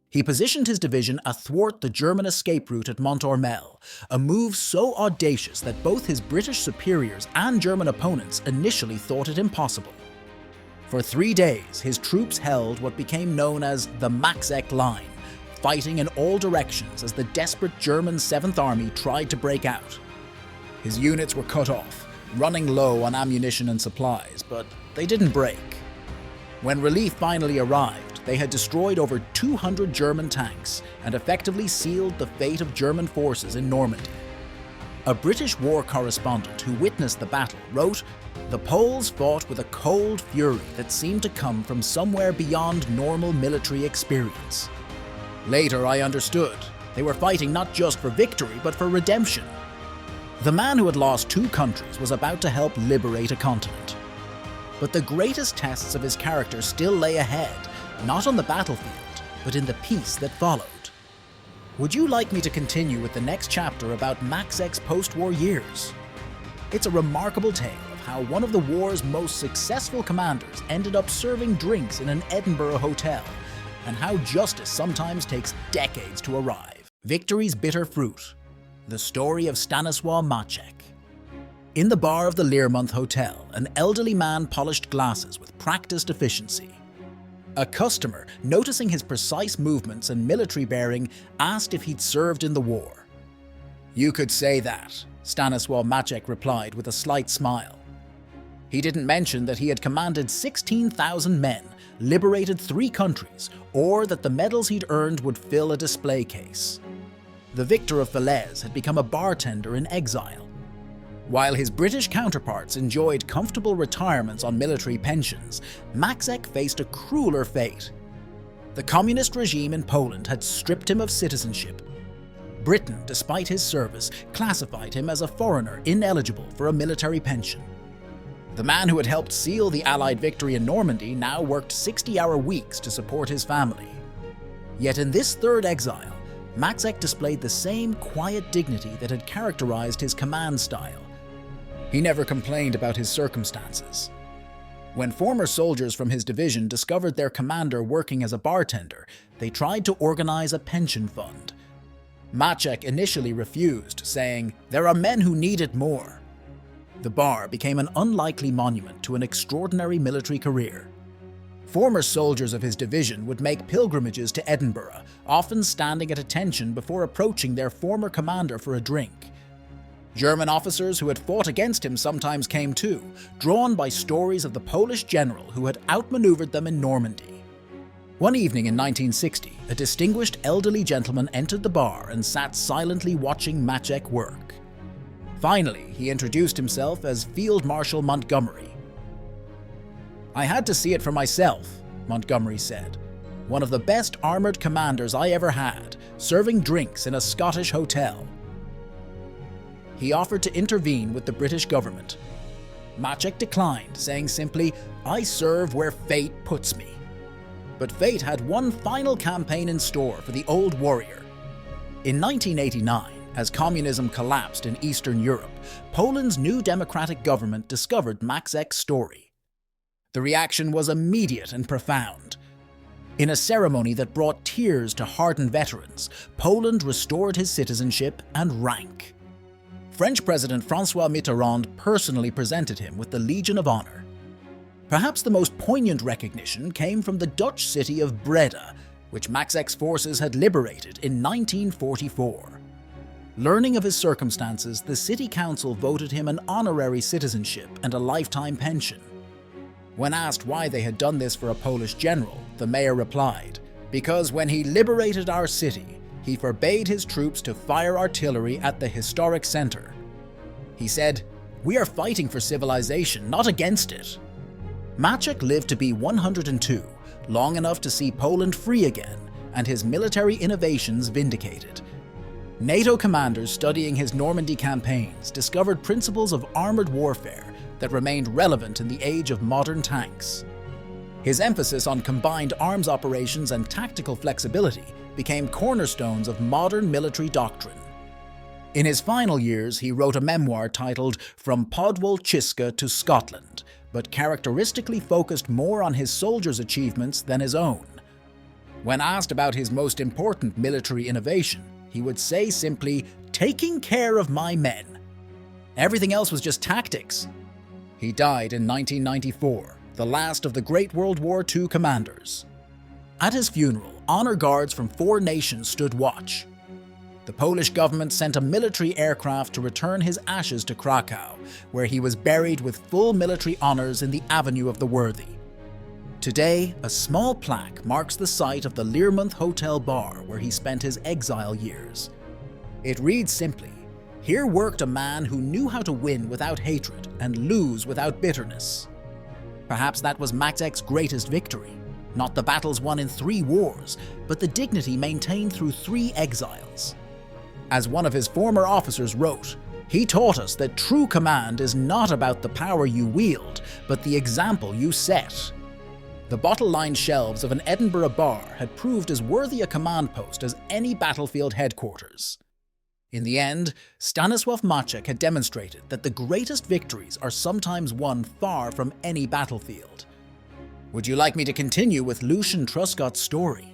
He positioned his division athwart the German escape route at Montormel, a move so audacious that both his British superiors and German opponents initially thought it impossible. For 3 days, his troops held what became known as the Maczek Line, fighting in all directions as the desperate German 7th Army tried to break out. His units were cut off, running low on ammunition and supplies, but they didn't break. When relief finally arrived, they had destroyed over 200 German tanks and effectively sealed the fate of German forces in Normandy. A British war correspondent who witnessed the battle wrote, "The Poles fought with a cold fury that seemed to come from somewhere beyond normal military experience. Later I understood, they were fighting not just for victory but for redemption." The man who had lost 2 countries was about to help liberate a continent. But the greatest tests of his character still lay ahead, not on the battlefield, but in the peace that followed. Would you like me to continue with the next chapter about Maczek's post-war years? It's a remarkable tale of how one of the war's most successful commanders ended up serving drinks in an Edinburgh hotel, and how justice sometimes takes decades to arrive. Victory's bitter fruit. The story of Stanisław Maczek. In the bar of the Learmonth Hotel, an elderly man polished glasses with practiced efficiency. A customer, noticing his precise movements and military bearing, asked if he'd served in the war. "You could say that," Stanisław Maczek replied with a slight smile. He didn't mention that he had commanded 16,000 men, liberated 3 countries, or that the medals he'd earned would fill a display case. The victor of Falaise had become a bartender in exile. While his British counterparts enjoyed comfortable retirements on military pensions, Maczek faced a crueler fate. The communist regime in Poland had stripped him of citizenship. Britain, despite his service, classified him as a foreigner ineligible for a military pension. The man who had helped seal the Allied victory in Normandy now worked 60-hour weeks to support his family. Yet in this third exile, Maczek displayed the same quiet dignity that had characterized his command style. He never complained about his circumstances. When former soldiers from his division discovered their commander working as a bartender, they tried to organize a pension fund. Maczek initially refused, saying, "There are men who need it more." The bar became an unlikely monument to an extraordinary military career. Former soldiers of his division would make pilgrimages to Edinburgh, often standing at attention before approaching their former commander for a drink. German officers who had fought against him sometimes came too, drawn by stories of the Polish general who had outmaneuvered them in Normandy. One evening in 1960, a distinguished elderly gentleman entered the bar and sat silently watching Maczek work. Finally, he introduced himself as Field Marshal Montgomery. "I had to see it for myself," Montgomery said. "One of the best armoured commanders I ever had, serving drinks in a Scottish hotel." He offered to intervene with the British government. Maczek declined, saying simply, "I serve where fate puts me." But fate had one final campaign in store for the old warrior. In 1989, as communism collapsed in Eastern Europe, Poland's new democratic government discovered Maczek's story. The reaction was immediate and profound. In a ceremony that brought tears to hardened veterans, Poland restored his citizenship and rank. French President François Mitterrand personally presented him with the Legion of Honor. Perhaps the most poignant recognition came from the Dutch city of Breda, which Maczek's forces had liberated in 1944. Learning of his circumstances, the city council voted him an honorary citizenship and a lifetime pension. When asked why they had done this for a Polish general, the mayor replied, "Because when he liberated our city, he forbade his troops to fire artillery at the historic center. He said, "We are fighting for civilization, not against it." Maczek lived to be 102, long enough to see Poland free again and his military innovations vindicated. NATO commanders studying his Normandy campaigns discovered principles of armored warfare that remained relevant in the age of modern tanks. His emphasis on combined arms operations and tactical flexibility became cornerstones of modern military doctrine. In his final years, he wrote a memoir titled From Podwalczyska to Scotland, but characteristically focused more on his soldiers' achievements than his own. When asked about his most important military innovation, he would say simply, "Taking care of my men." Everything else was just tactics. He died in 1994, the last of the great World War II commanders. At his funeral, honor guards from 4 nations stood watch. The Polish government sent a military aircraft to return his ashes to Krakow, where he was buried with full military honors in the Avenue of the Worthy. Today, a small plaque marks the site of the Learmonth Hotel bar where he spent his exile years. It reads simply, "Here worked a man who knew how to win without hatred and lose without bitterness." Perhaps that was Maczek's greatest victory, not the battles won in 3 wars, but the dignity maintained through 3 exiles. As one of his former officers wrote, "He taught us that true command is not about the power you wield, but the example you set." The bottle-lined shelves of an Edinburgh bar had proved as worthy a command post as any battlefield headquarters. In the end, Stanisław Maczek had demonstrated that the greatest victories are sometimes won far from any battlefield. Would you like me to continue with Lucian Truscott's story?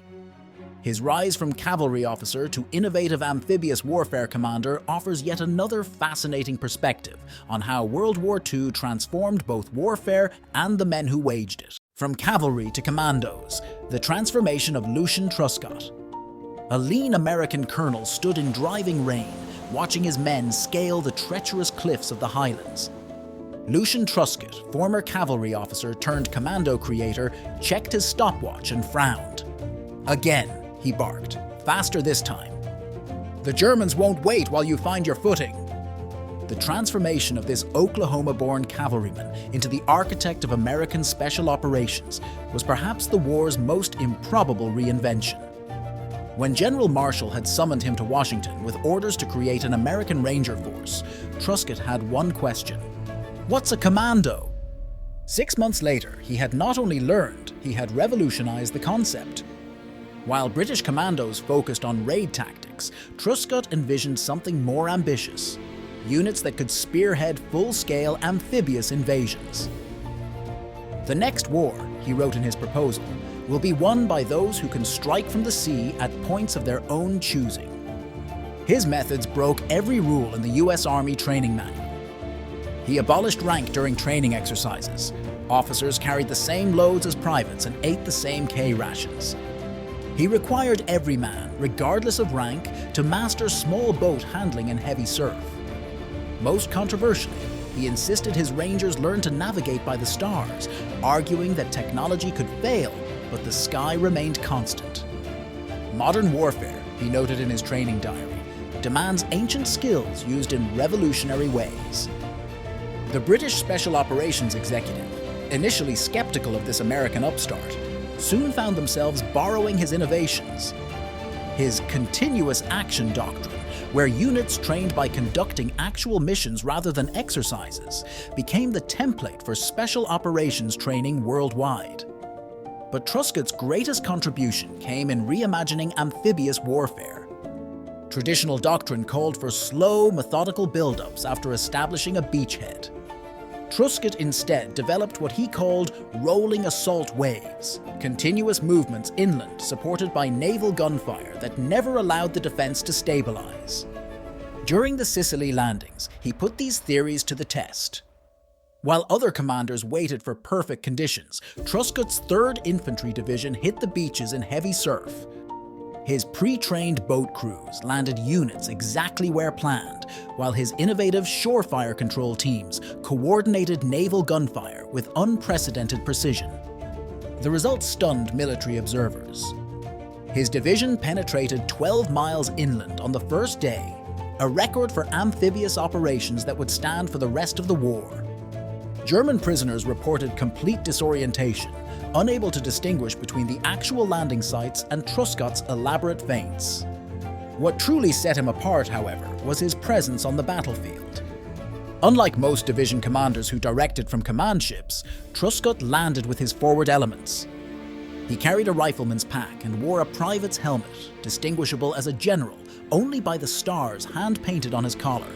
His rise from cavalry officer to innovative amphibious warfare commander offers yet another fascinating perspective on how World War II transformed both warfare and the men who waged it. From cavalry to commandos, the transformation of Lucian Truscott. A lean American colonel stood in driving rain, watching his men scale the treacherous cliffs of the Highlands. Lucian Truscott, former cavalry officer turned commando creator, checked his stopwatch and frowned. "Again," he barked, "faster this time. The Germans won't wait while you find your footing." The transformation of this Oklahoma-born cavalryman into the architect of American special operations was perhaps the war's most improbable reinvention. When General Marshall had summoned him to Washington with orders to create an American Ranger Force, Truscott had one question: "What's a commando?" 6 months later, he had not only learned, he had revolutionized the concept. While British commandos focused on raid tactics, Truscott envisioned something more ambitious: units that could spearhead full-scale amphibious invasions. "The next war," he wrote in his proposal, "will be won by those who can strike from the sea at points of their own choosing." His methods broke every rule in the US Army training manual. He abolished rank during training exercises. Officers carried the same loads as privates and ate the same K rations. He required every man, regardless of rank, to master small boat handling in heavy surf. Most controversially, he insisted his Rangers learn to navigate by the stars, arguing that technology could fail, but the sky remained constant. "Modern warfare," he noted in his training diary, "demands ancient skills used in revolutionary ways." The British Special Operations executive, initially skeptical of this American upstart, soon found themselves borrowing his innovations. His continuous action doctrine, where units trained by conducting actual missions rather than exercises, became the template for special operations training worldwide. But Truscott's greatest contribution came in reimagining amphibious warfare. Traditional doctrine called for slow, methodical build-ups after establishing a beachhead. Truscott instead developed what he called rolling assault waves, continuous movements inland supported by naval gunfire that never allowed the defense to stabilize. During the Sicily landings, he put these theories to the test. While other commanders waited for perfect conditions, Truscott's 3rd Infantry Division hit the beaches in heavy surf. His pre-trained boat crews landed units exactly where planned, while his innovative shore fire control teams coordinated naval gunfire with unprecedented precision. The result stunned military observers. His division penetrated 12 miles inland on the first day, a record for amphibious operations that would stand for the rest of the war. German prisoners reported complete disorientation, unable to distinguish between the actual landing sites and Truscott's elaborate feints. What truly set him apart, however, was his presence on the battlefield. Unlike most division commanders who directed from command ships, Truscott landed with his forward elements. He carried a rifleman's pack and wore a private's helmet, distinguishable as a general only by the stars hand-painted on his collar.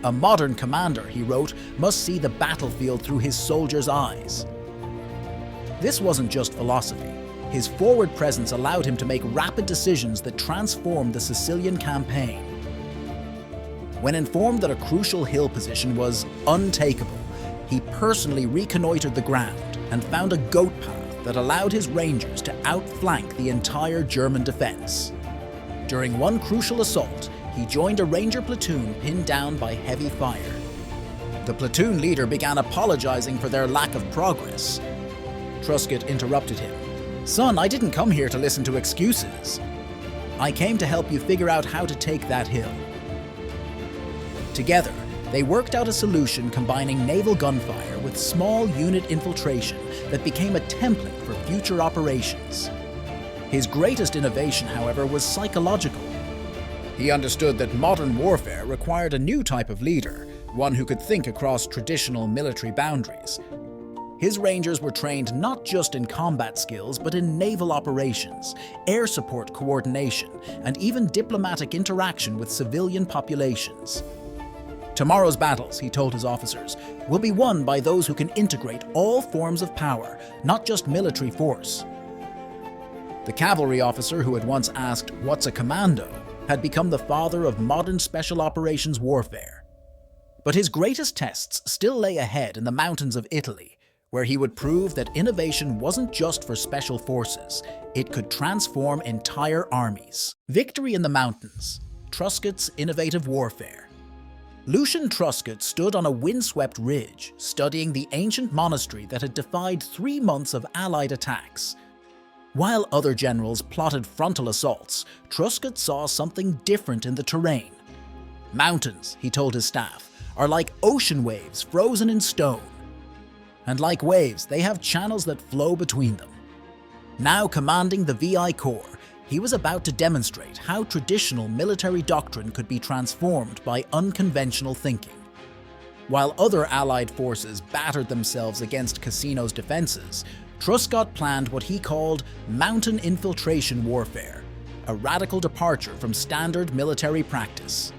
A modern commander, he wrote, must see the battlefield through his soldiers' eyes. This wasn't just philosophy. His forward presence allowed him to make rapid decisions that transformed the Sicilian campaign. When informed that a crucial hill position was untakeable, he personally reconnoitered the ground and found a goat path that allowed his rangers to outflank the entire German defense. During one crucial assault, he joined a ranger platoon pinned down by heavy fire. The platoon leader began apologizing for their lack of progress. Truscott interrupted him. "Son, I didn't come here to listen to excuses. I came to help you figure out how to take that hill." Together, they worked out a solution combining naval gunfire with small unit infiltration that became a template for future operations. His greatest innovation, however, was psychological. He understood that modern warfare required a new type of leader, one who could think across traditional military boundaries. His rangers were trained not just in combat skills, but in naval operations, air support coordination, and even diplomatic interaction with civilian populations. "Tomorrow's battles," he told his officers, "will be won by those who can integrate all forms of power, not just military force." The cavalry officer who had once asked, "What's a commando?" had become the father of modern special operations warfare. But his greatest tests still lay ahead in the mountains of Italy, where he would prove that innovation wasn't just for special forces, it could transform entire armies. Victory in the mountains, Truscott's innovative warfare. Lucian Truscott stood on a windswept ridge, studying the ancient monastery that had defied 3 months of Allied attacks. While other generals plotted frontal assaults, Truscott saw something different in the terrain. "Mountains," he told his staff, "are like ocean waves frozen in stone. And like waves, they have channels that flow between them." Now commanding the VI Corps, he was about to demonstrate how traditional military doctrine could be transformed by unconventional thinking. While other Allied forces battered themselves against Cassino's defenses, Truscott planned what he called mountain infiltration warfare, a radical departure from standard military practice.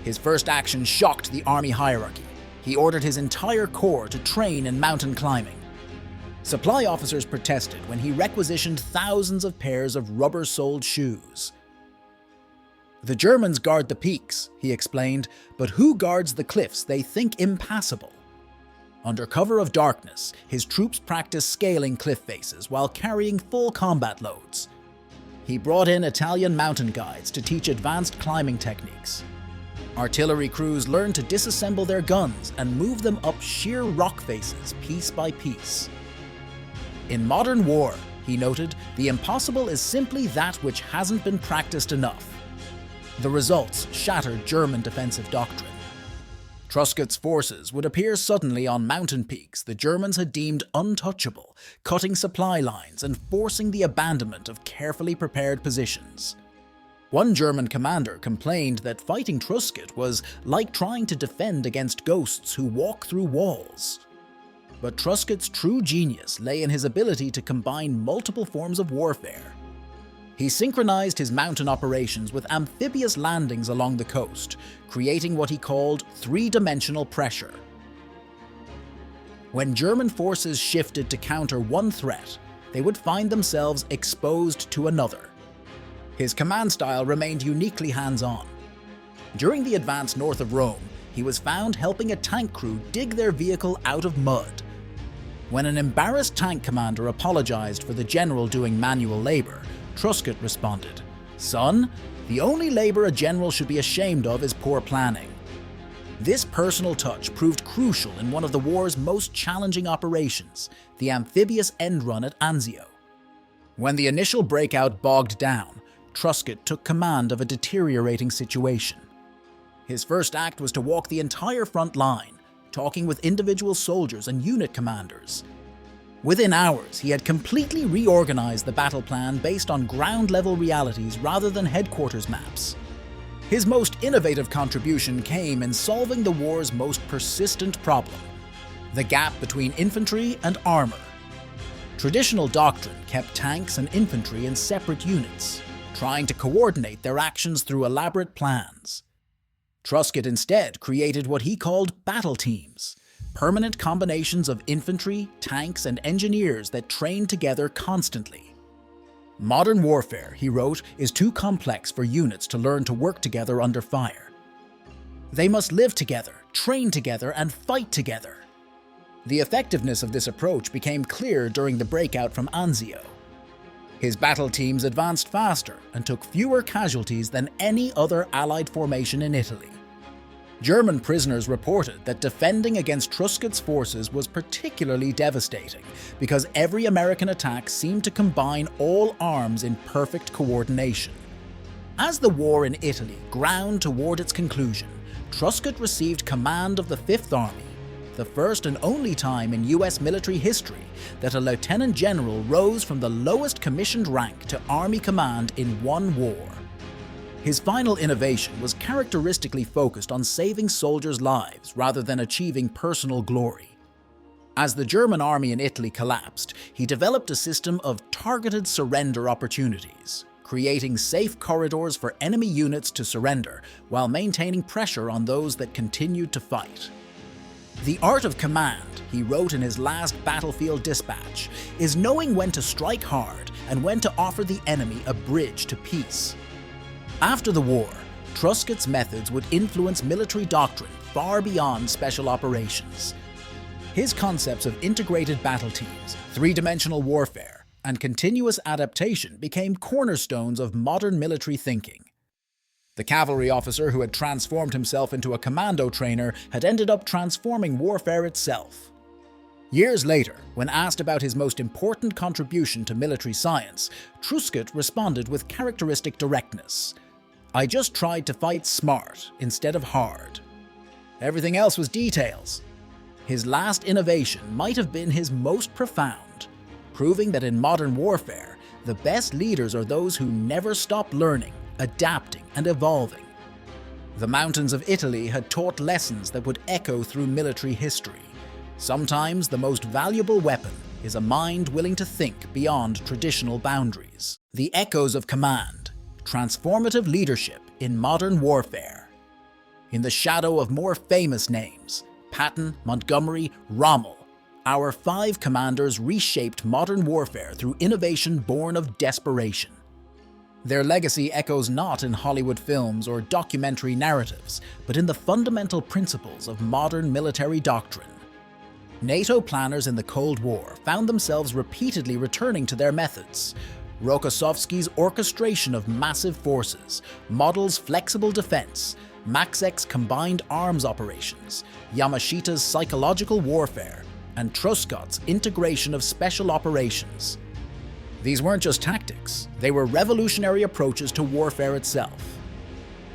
His first action shocked the army hierarchy. He ordered his entire corps to train in mountain climbing. Supply officers protested when he requisitioned thousands of pairs of rubber-soled shoes. "The Germans guard the peaks," he explained, "but who guards the cliffs they think impassable?" Under cover of darkness, his troops practiced scaling cliff faces while carrying full combat loads. He brought in Italian mountain guides to teach advanced climbing techniques. Artillery crews learned to disassemble their guns and move them up sheer rock faces piece by piece. "In modern war," he noted, "the impossible is simply that which hasn't been practiced enough." The results shattered German defensive doctrine. Truscott's forces would appear suddenly on mountain peaks the Germans had deemed untouchable, cutting supply lines and forcing the abandonment of carefully prepared positions. One German commander complained that fighting Truscott was like trying to defend against ghosts who walk through walls. But Truscott's true genius lay in his ability to combine multiple forms of warfare. He synchronized his mountain operations with amphibious landings along the coast, creating what he called three-dimensional pressure. When German forces shifted to counter one threat, they would find themselves exposed to another. His command style remained uniquely hands-on. During the advance north of Rome, he was found helping a tank crew dig their vehicle out of mud. When an embarrassed tank commander apologized for the general doing manual labor, Truscott responded, "Son, the only labor a general should be ashamed of is poor planning." This personal touch proved crucial in one of the war's most challenging operations, the amphibious end run at Anzio. When the initial breakout bogged down, Truscott took command of a deteriorating situation. His first act was to walk the entire front line, talking with individual soldiers and unit commanders. Within hours, he had completely reorganized the battle plan based on ground-level realities rather than headquarters maps. His most innovative contribution came in solving the war's most persistent problem: the gap between infantry and armor. Traditional doctrine kept tanks and infantry in separate units, trying to coordinate their actions through elaborate plans. Truscott instead created what he called battle teams, permanent combinations of infantry, tanks, and engineers that trained together constantly. Modern warfare, he wrote, is too complex for units to learn to work together under fire. They must live together, train together, and fight together. The effectiveness of this approach became clear during the breakout from Anzio. His battle teams advanced faster and took fewer casualties than any other Allied formation in Italy. German prisoners reported that defending against Truscott's forces was particularly devastating because every American attack seemed to combine all arms in perfect coordination. As the war in Italy ground toward its conclusion, Truscott received command of the Fifth Army, the first and only time in US military history that a lieutenant general rose from the lowest commissioned rank to army command in one war. His final innovation was characteristically focused on saving soldiers' lives rather than achieving personal glory. As the German army in Italy collapsed, he developed a system of targeted surrender opportunities, creating safe corridors for enemy units to surrender while maintaining pressure on those that continued to fight. The art of command, he wrote in his last battlefield dispatch, is knowing when to strike hard and when to offer the enemy a bridge to peace. After the war, Truscott's methods would influence military doctrine far beyond special operations. His concepts of integrated battle teams, three-dimensional warfare, and continuous adaptation became cornerstones of modern military thinking. The cavalry officer who had transformed himself into a commando trainer had ended up transforming warfare itself. Years later, when asked about his most important contribution to military science, Truscott responded with characteristic directness: "I just tried to fight smart instead of hard. Everything else was details." His last innovation might have been his most profound, proving that in modern warfare, the best leaders are those who never stop learning, adapting, and evolving. The mountains of Italy had taught lessons that would echo through military history. Sometimes the most valuable weapon is a mind willing to think beyond traditional boundaries. The echoes of command, transformative leadership in modern warfare. In the shadow of more famous names, Patton, Montgomery, Rommel, our 5 commanders reshaped modern warfare through innovation born of desperation. Their legacy echoes not in Hollywood films or documentary narratives, but in the fundamental principles of modern military doctrine. NATO planners in the Cold War found themselves repeatedly returning to their methods. Rokossovsky's orchestration of massive forces, Model's flexible defense, Maczek's combined arms operations, Yamashita's psychological warfare, and Truscott's integration of special operations. These weren't just tactics, they were revolutionary approaches to warfare itself.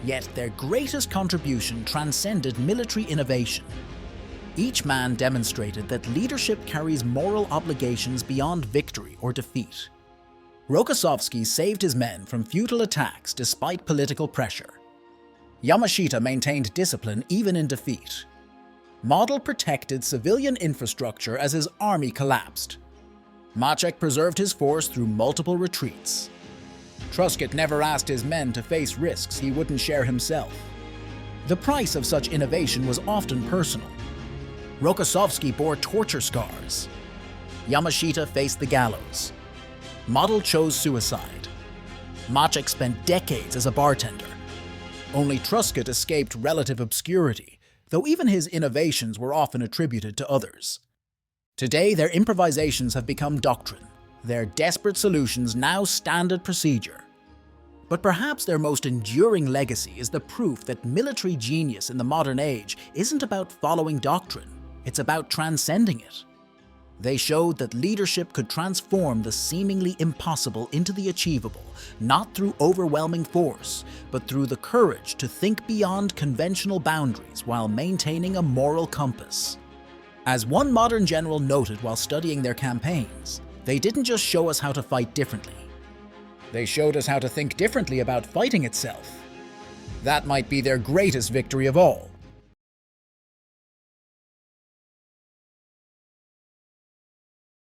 Yet their greatest contribution transcended military innovation. Each man demonstrated that leadership carries moral obligations beyond victory or defeat. Rokossovsky saved his men from futile attacks despite political pressure. Yamashita maintained discipline even in defeat. Model protected civilian infrastructure as his army collapsed. Maczek preserved his force through multiple retreats. Truscott never asked his men to face risks he wouldn't share himself. The price of such innovation was often personal. Rokossovsky bore torture scars. Yamashita faced the gallows. Model chose suicide. Maczek spent decades as a bartender. Only Truscott escaped relative obscurity, though even his innovations were often attributed to others. Today, their improvisations have become doctrine, their desperate solutions now standard procedure. But perhaps their most enduring legacy is the proof that military genius in the modern age isn't about following doctrine, it's about transcending it. They showed that leadership could transform the seemingly impossible into the achievable, not through overwhelming force, but through the courage to think beyond conventional boundaries while maintaining a moral compass. As one modern general noted while studying their campaigns, they didn't just show us how to fight differently. They showed us how to think differently about fighting itself. That might be their greatest victory of all.